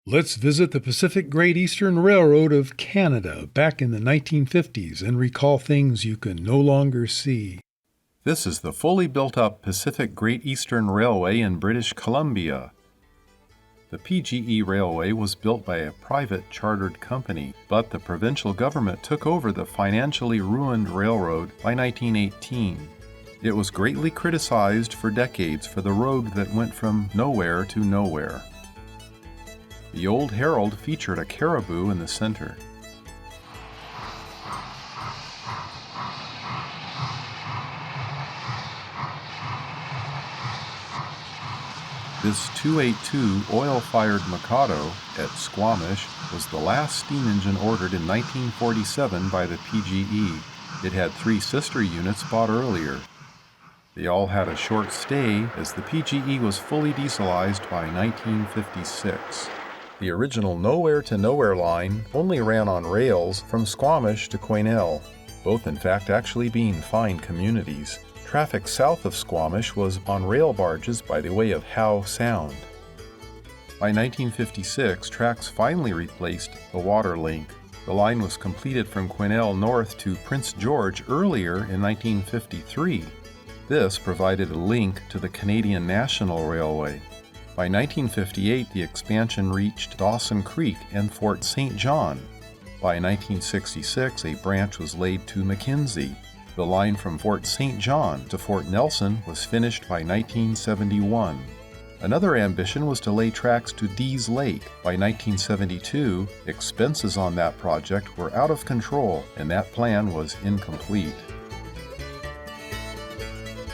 Let's visit the Pacific Great Eastern Railroad of Canada back in the 1950s and recall things you can no longer see. This is the fully built-up Pacific Great Eastern Railway in British Columbia. The PG&E Railway was built by a private chartered company, but the provincial government took over the financially ruined railroad by 1918. It was greatly criticized for decades for the road that went from nowhere to nowhere. The old herald featured a caribou in the center. This 282 oil-fired Mikado at Squamish was the last steam engine ordered in 1947 by the PG&E. It had 3 sister units bought earlier. They all had a short stay as the PG&E was fully dieselized by 1956. The original nowhere-to-nowhere line only ran on rails from Squamish to Quesnel, both in fact actually being fine communities. Traffic south of Squamish was on rail barges by the way of Howe Sound. By 1956, tracks finally replaced the water link. The line was completed from Quesnel north to Prince George earlier in 1953. This provided a link to the Canadian National Railway. By 1958, the expansion reached Dawson Creek and Fort St. John. By 1966, a branch was laid to Mackenzie. The line from Fort St. John to Fort Nelson was finished by 1971. Another ambition was to lay tracks to Dease Lake. By 1972, expenses on that project were out of control, and that plan was incomplete.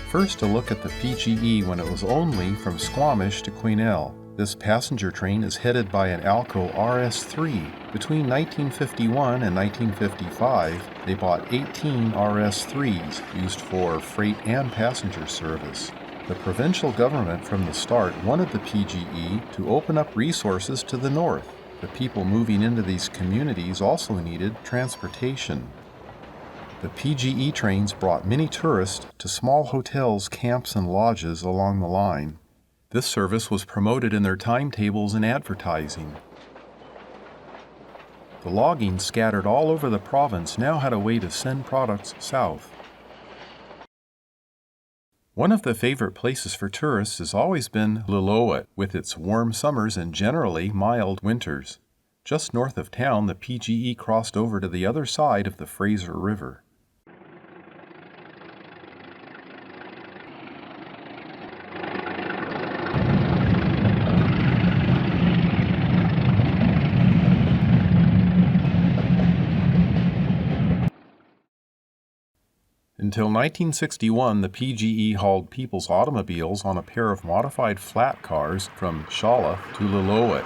First, a look at the PG&E when it was only from Squamish to Quesnel. This passenger train is headed by an Alco RS3. Between 1951 and 1955, they bought 18 RS3s used for freight and passenger service. The provincial government from the start wanted the PG&E to open up resources to the north. The people moving into these communities also needed transportation. The PG&E trains brought many tourists to small hotels, camps, and lodges along the line. This service was promoted in their timetables and advertising. The logging scattered all over the province now had a way to send products south. One of the favorite places for tourists has always been Lillooet, with its warm summers and generally mild winters. Just north of town, the PG&E crossed over to the other side of the Fraser River. Until 1961, the PG&E hauled people's automobiles on a pair of modified flat cars from Shalloth to Lillooet.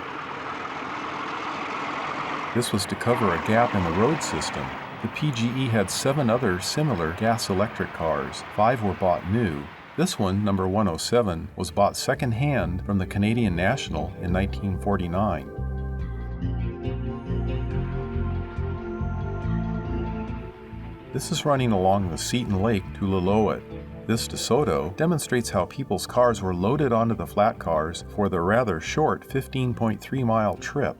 This was to cover a gap in the road system. The PG&E had 7 other similar gas-electric cars. 5 were bought new. This one, number 107, was bought second-hand from the Canadian National in 1949. This is running along the Seton Lake to Lillooet. This DeSoto demonstrates how people's cars were loaded onto the flat cars for the rather short 15.3-mile trip.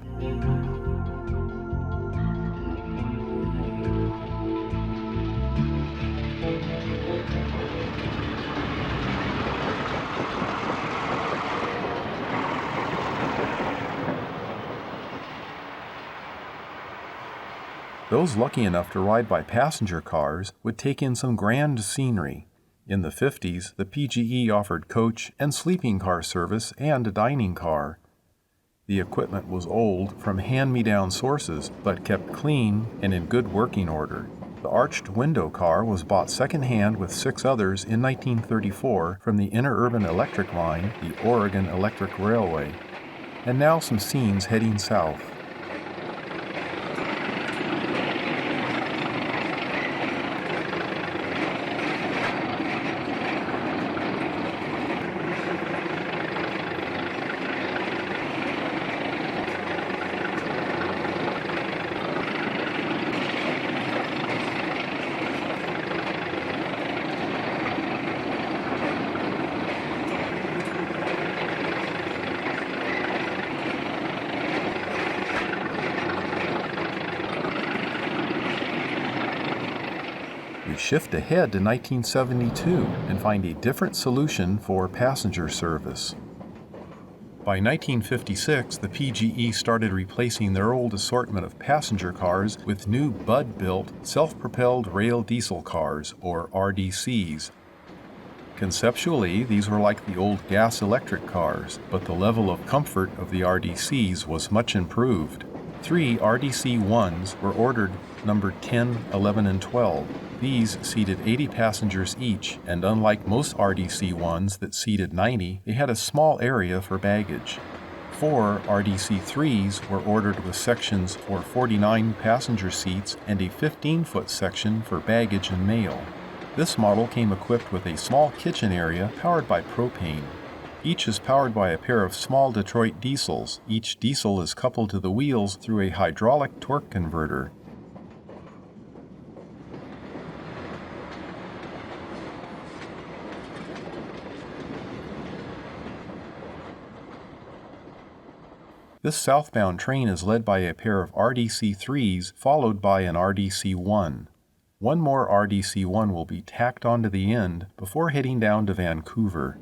Those lucky enough to ride by passenger cars would take in some grand scenery. In the 50s, the PG&E offered coach and sleeping car service and a dining car. The equipment was old from hand-me-down sources, but kept clean and in good working order. The arched window car was bought second-hand with 6 others in 1934 from the interurban electric line, the Oregon Electric Railway. And now some scenes heading south. we shift ahead to 1972 and find a different solution for passenger service. By 1956, the PG&E started replacing their old assortment of passenger cars with new Budd-built self-propelled rail diesel cars, or RDCs. Conceptually, these were like the old gas-electric cars, but the level of comfort of the RDCs was much improved. 3 RDC-1s were ordered numbered 10, 11, and 12. These seated 80 passengers each, and unlike most RDC-1s that seated 90, they had a small area for baggage. 4 RDC-3s were ordered with sections for 49 passenger seats and a 15-foot section for baggage and mail. This model came equipped with a small kitchen area powered by propane. Each is powered by a pair of small Detroit diesels. Each diesel is coupled to the wheels through a hydraulic torque converter. This southbound train is led by a pair of RDC-3s followed by an RDC-1. One more RDC-1 will be tacked onto the end before heading down to Vancouver.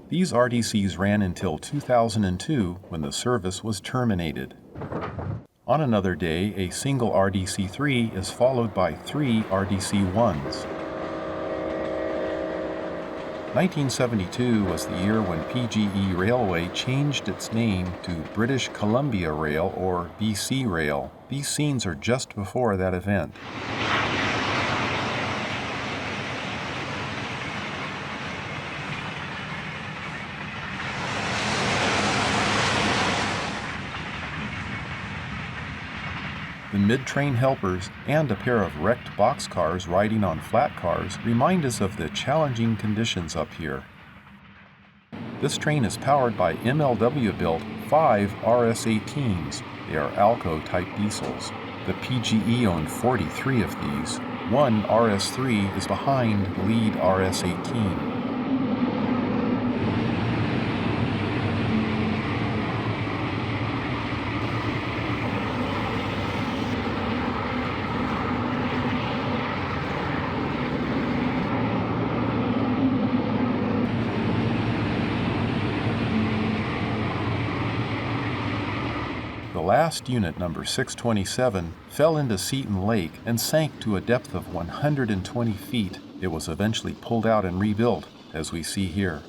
These RDCs ran until 2002 when the service was terminated. On another day, a single RDC-3 is followed by 3 RDC-1s. 1972 was the year when PG&E Railway changed its name to British Columbia Rail, or BC Rail. These scenes are just before that event. The mid-train helpers and a pair of wrecked boxcars riding on flat cars remind us of the challenging conditions up here. This train is powered by MLW-built 5 RS-18s. They are Alco-type diesels. The PG&E owned 43 of these. One RS-3 is behind the lead RS-18. The last unit, number 627, fell into Seton Lake and sank to a depth of 120 feet. It was eventually pulled out and rebuilt, as we see here.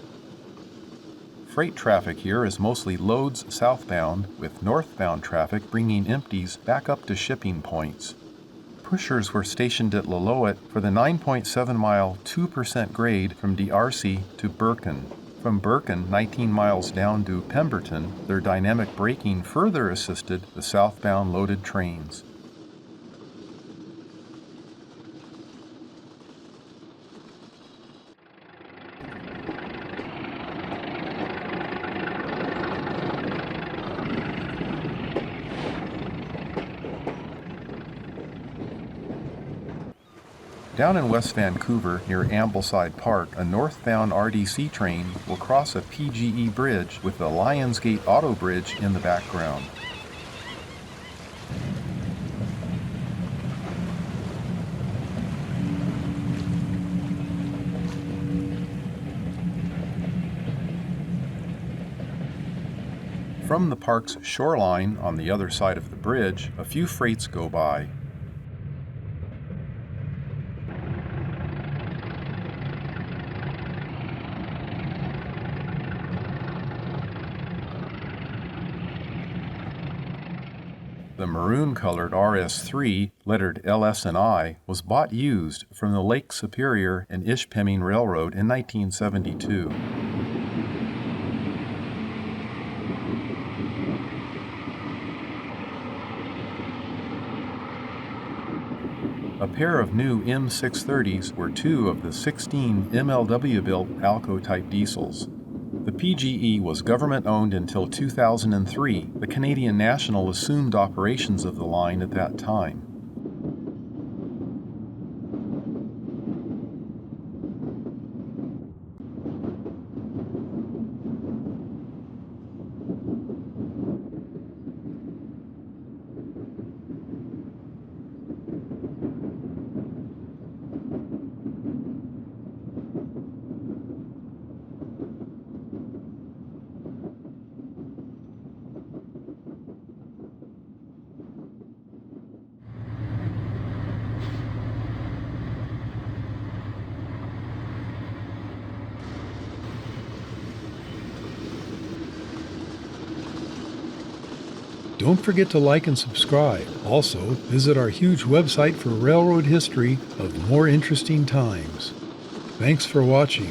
Freight traffic here is mostly loads southbound, with northbound traffic bringing empties back up to shipping points. Pushers were stationed at Lillooet for the 9.7-mile 2% grade from D'Arcy to Birken. From Birken, 19 miles down to Pemberton, their dynamic braking further assisted the southbound loaded trains. Down in West Vancouver, near Ambleside Park, a northbound RDC train will cross a PG&E bridge with the Lionsgate Auto Bridge in the background. From the park's shoreline on the other side of the bridge, a few freights go by. The maroon-colored RS-3, lettered LS and I, was bought used from the Lake Superior and Ishpeming Railroad in 1972. A pair of new M630s were 2 of the 16 MLW-built Alco-type diesels. The PG&E was government-owned until 2003. The Canadian National assumed operations of the line at that time. Don't forget to like and subscribe. Also, visit our huge website for railroad history of more interesting times. Thanks for watching.